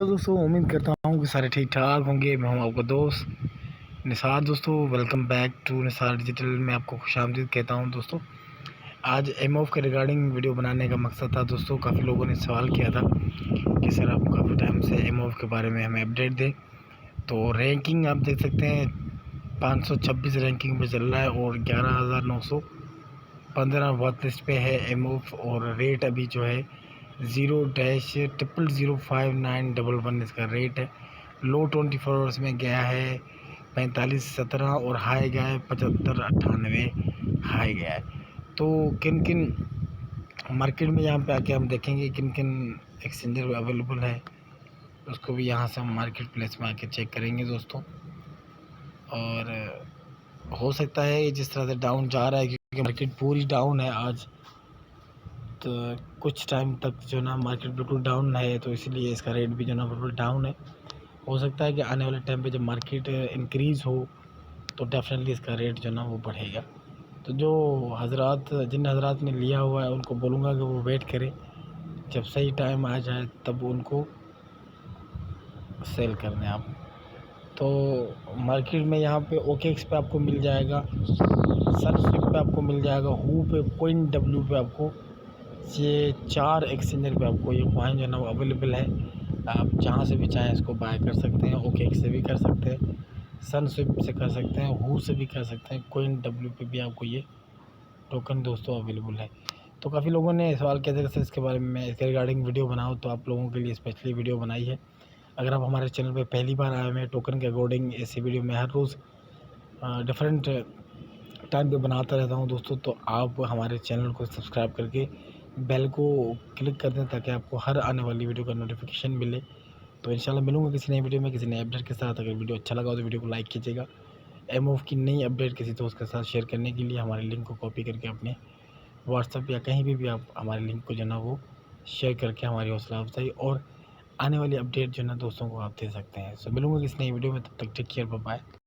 तो दोस्तों उम्मीद करता हूँ कि सारे ठीक ठाक होंगे। मैं हूँ आपका दोस्त निसार। दोस्तों welcome back to Nisar digital. मैं आपको खुशामदीद कहता हूँ। दोस्तों आज एमओएफ के रिगार्डिंग वीडियो बनाने का मकसद था। दोस्तों काफ़ी लोगों ने सवाल किया था कि सर आप काफ़ी टाइम से एमओएफ के बारे में हमें अपडेट दें। तो रैंकिंग आप देख सकते हैं 526 रैंकिंग पे चल रहा है और 11,915 वॉच लिस्ट पे है एमओएफ। और रेट अभी जो है 0-005911 इसका रेट है। लो 24 आवर्स में गया है 45-17 और हाई गया है 75-98 हाई गया है। तो किन किन मार्केट में यहाँ पे आके हम देखेंगे किन किन एक्सचेंजर अवेलेबल है, उसको भी यहाँ से हम मार्केट प्लेस में आके चेक करेंगे दोस्तों। और हो सकता है जिस तरह से डाउन जा रहा है, क्योंकि मार्केट पूरी डाउन है आज, तो कुछ टाइम तक जो ना मार्केट बिल्कुल डाउन है, तो इसलिए इसका रेट भी जो ना बिल्कुल डाउन है। हो सकता है कि आने वाले टाइम पे जब मार्केट इंक्रीज़ हो तो डेफिनेटली इसका रेट जो ना वो बढ़ेगा। तो जो जिन हजरात ने लिया हुआ है उनको बोलूँगा कि वो वेट करें, जब सही टाइम आ जाए तब उनको सेल करने आप। तो मार्केट में यहाँ पे ओकेएक्स पे आपको मिल जाएगा, सनस्विफ्ट पे आपको मिल जाएगा, हू पे, कोइन डब्ल्यू पे आपको, ये 4 एक्सचेंजर पे आपको ये कॉइन जो ना वो अवेलेबल है। आप जहाँ से भी चाहें इसको बाय कर सकते हैं। ओकेएक्स से भी कर सकते हैं, सनस्विफ्ट से कर सकते हैं, हू से भी कर सकते हैं, कोइन डब्ल्यू पे भी आपको ये टोकन दोस्तों अवेलेबल है। तो काफ़ी लोगों ने सवाल किया था कि सर इसके बारे में इसके रिगार्डिंग वीडियो बनाओ, तो आप लोगों के लिए स्पेशली वीडियो बनाई है। अगर आप हमारे चैनल पे पहली बार आए हुए हैं, टोकन के अकॉर्डिंग ऐसी वीडियो मैं हर रोज़ डिफरेंट टाइम पे बनाता रहता हूँ दोस्तों। तो आप हमारे चैनल को सब्सक्राइब करके बेल को क्लिक कर दें ताकि आपको हर आने वाली वीडियो का नोटिफिकेशन मिले। तो इंशाल्लाह मिलूंगा किसी नई वीडियो में, किसी नए अपडेट के साथ। अगर वीडियो अच्छा लगा हो तो वीडियो को लाइक कीजिएगा। एमओएफ की नई अपडेट किसी दोस्त के साथ शेयर करने के लिए हमारे लिंक को कॉपी करके अपने व्हाट्सएप या कहीं भी आप हमारे लिंक को जो ना वो शेयर करके हमारी हौसला अफजाई और आने वाली अपडेट जो ना दोस्तों को आप दे सकते हैं। सो मिलूंगा किसी नई वीडियो में, तब तक टेक केयर, बाय बाय।